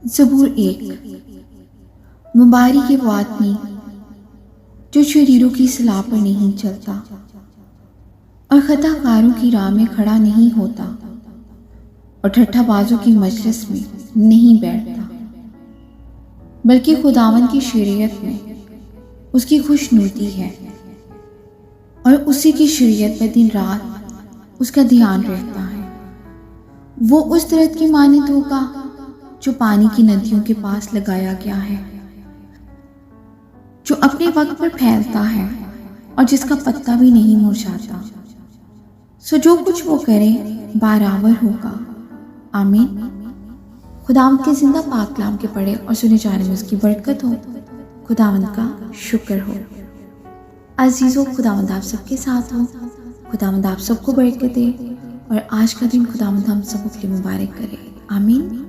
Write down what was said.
ज़बूर 1। मुबारक है वो आदमी जो शरीरों की सलाह पर नहीं चलता और खताकारों की राह में खड़ा नहीं होता और ठट्ठाबाजों की मजलिस में नहीं बैठता, बल्कि खुदावन की शरीयत में उसकी खुशनुदी है और उसी की शरीयत पर दिन रात उसका ध्यान रहता है। वो उस दरख्त की मानद होगा जो पानी की नदियों के पास लगाया गया है, जो अपने वक्त पर फैलता है और जिसका पत्ता भी नहीं मुरझाता। सो जो कुछ वो करे बराबर होगा। आमीन। खुदावंद के जिंदा पाक कलाम के पढ़े और सुने जाने में उसकी बरकत हो। खुदावंद का शुक्र हो। अजीजों, खुदावंद आप सबके साथ हो। खुदावंद आप सबको बरकत दे और आज का दिन खुदावंद हम सबके लिए मुबारक करे। आमीन।